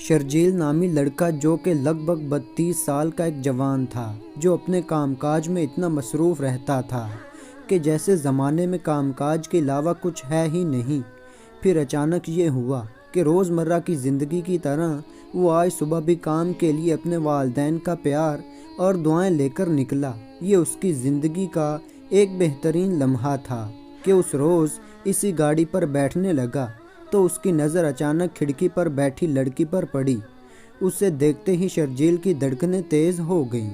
شرجیل نامی لڑکا جو کہ لگ بھگ 32 سال کا ایک جوان تھا، جو اپنے کام کاج میں اتنا مصروف رہتا تھا کہ جیسے زمانے میں کام کاج کے علاوہ کچھ ہے ہی نہیں۔ پھر اچانک یہ ہوا کہ روزمرہ کی زندگی کی طرح وہ آج صبح بھی کام کے لیے اپنے والدین کا پیار اور دعائیں لے کر نکلا۔ یہ اس کی زندگی کا ایک بہترین لمحہ تھا کہ اس روز اسی گاڑی پر بیٹھنے لگا تو اس کی نظر اچانک کھڑکی پر بیٹھی لڑکی پر پڑی۔ اسے دیکھتے ہی شرجیل کی دھڑکنیں تیز ہو گئیں۔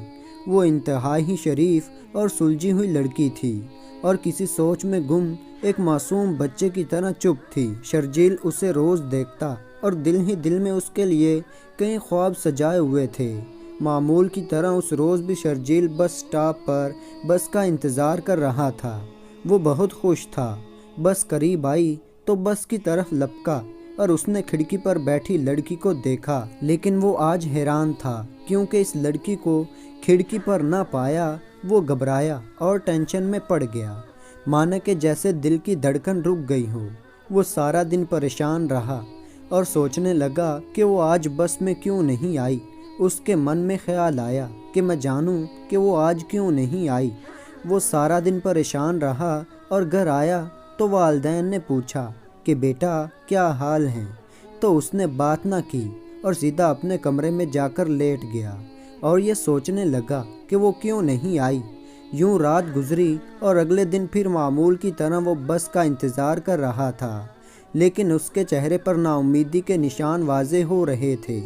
وہ انتہائی شریف اور سلجھی ہوئی لڑکی تھی اور کسی سوچ میں گم ایک معصوم بچے کی طرح چپ تھی۔ شرجیل اسے روز دیکھتا اور دل ہی دل میں اس کے لیے کئی خواب سجائے ہوئے تھے۔ معمول کی طرح اس روز بھی شرجیل بس سٹاپ پر بس کا انتظار کر رہا تھا۔ وہ بہت خوش تھا۔ بس قریب آئی تو بس کی طرف لپکا اور اس نے کھڑکی پر بیٹھی لڑکی کو دیکھا، لیکن وہ آج حیران تھا کیونکہ اس لڑکی کو کھڑکی پر نہ پایا۔ وہ گھبرایا اور ٹینشن میں پڑ گیا، مانا کہ جیسے دل کی دھڑکن رک گئی ہو۔ وہ سارا دن پریشان رہا اور سوچنے لگا کہ وہ آج بس میں کیوں نہیں آئی۔ اس کے من میں خیال آیا کہ میں جانوں کہ وہ آج کیوں نہیں آئی۔ وہ سارا دن پریشان رہا اور گھر آیا تو والدین نے پوچھا کہ بیٹا کیا حال ہیں، تو اس نے بات نہ کی اور سیدھا اپنے کمرے میں جا کر لیٹ گیا اور یہ سوچنے لگا کہ وہ کیوں نہیں آئی۔ یوں رات گزری اور اگلے دن پھر معمول کی طرح وہ بس کا انتظار کر رہا تھا، لیکن اس کے چہرے پر نا امیدی کے نشان واضح ہو رہے تھے۔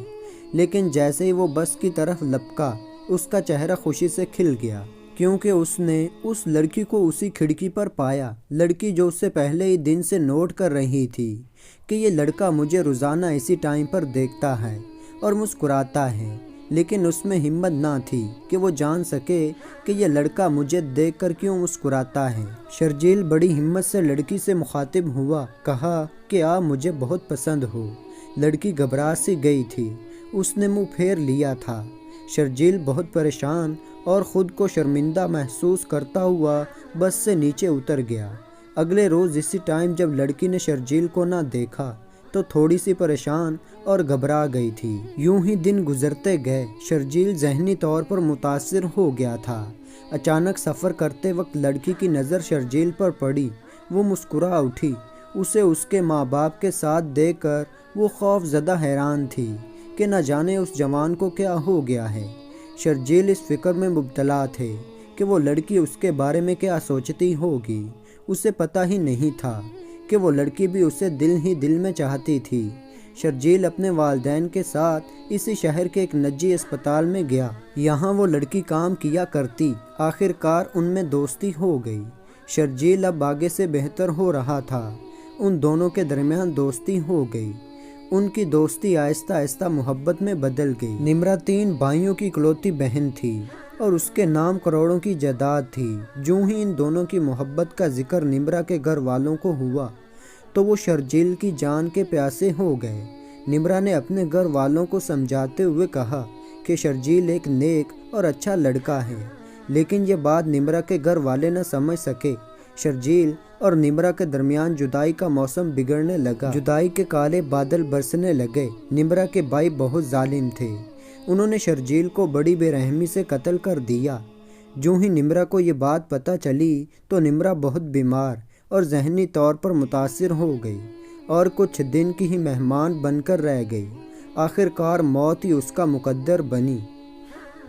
لیکن جیسے ہی وہ بس کی طرف لپکا، اس کا چہرہ خوشی سے کھل گیا کیونکہ اس نے اس لڑکی کو اسی کھڑکی پر پایا، لڑکی جو اس سے پہلے ہی دن سے نوٹ کر رہی تھی کہ یہ لڑکا مجھے روزانہ اسی ٹائم پر دیکھتا ہے اور مسکراتا ہے، لیکن اس میں ہمت نہ تھی کہ وہ جان سکے کہ یہ لڑکا مجھے دیکھ کر کیوں مسکراتا ہے۔ شرجیل بڑی ہمت سے لڑکی سے مخاطب ہوا، کہا کہ آپ مجھے بہت پسند ہو۔ لڑکی گھبرا سی گئی تھی، اس نے منہ پھیر لیا تھا۔ شرجیل بہت پریشان اور خود کو شرمندہ محسوس کرتا ہوا بس سے نیچے اتر گیا۔ اگلے روز اسی ٹائم جب لڑکی نے شرجیل کو نہ دیکھا تو تھوڑی سی پریشان اور گھبرا گئی تھی۔ یوں ہی دن گزرتے گئے۔ شرجیل ذہنی طور پر متاثر ہو گیا تھا۔ اچانک سفر کرتے وقت لڑکی کی نظر شرجیل پر پڑی۔ وہ مسکرا اٹھی۔ اسے اس کے ماں باپ کے ساتھ دیکھ کر وہ خوف زدہ حیران تھی کہ نہ جانے اس جوان کو کیا ہو گیا ہے۔ شرجیل اس فکر میں مبتلا تھے کہ وہ لڑکی اس کے بارے میں کیا سوچتی ہوگی۔ اسے پتہ ہی نہیں تھا کہ وہ لڑکی بھی اسے دل ہی دل میں چاہتی تھی۔ شرجیل اپنے والدین کے ساتھ اسی شہر کے ایک نجی اسپتال میں گیا۔ یہاں وہ لڑکی کام کیا کرتی۔ آخر کار ان میں دوستی ہو گئی۔ شرجیل اب آگے سے بہتر ہو رہا تھا۔ ان دونوں کے درمیان دوستی ہو گئی۔ ان کی دوستی آہستہ آہستہ محبت میں بدل گئی۔ نمرا 3 بھائیوں کی اکلوتی بہن تھی اور اس کے نام کروڑوں کی جائیداد تھی۔ جو ہی ان دونوں کی محبت کا ذکر نمرا کے گھر والوں کو ہوا تو وہ شرجیل کی جان کے پیاسے ہو گئے۔ نمرا نے اپنے گھر والوں کو سمجھاتے ہوئے کہا کہ شرجیل ایک نیک اور اچھا لڑکا ہے، لیکن یہ بات نمرا کے گھر والے نہ سمجھ سکے۔ شرجیل اور نمرا کے درمیان جدائی کا موسم بگڑنے لگا۔ جدائی کے کالے بادل برسنے لگے۔ نمرا کے بھائی بہت ظالم تھے۔ انہوں نے شرجیل کو بڑی بے رحمی سے قتل کر دیا۔ جو ہی نمرا کو یہ بات پتہ چلی تو نمرا بہت بیمار اور ذہنی طور پر متاثر ہو گئی اور کچھ دن کی ہی مہمان بن کر رہ گئی۔ آخر کار موت ہی اس کا مقدر بنی۔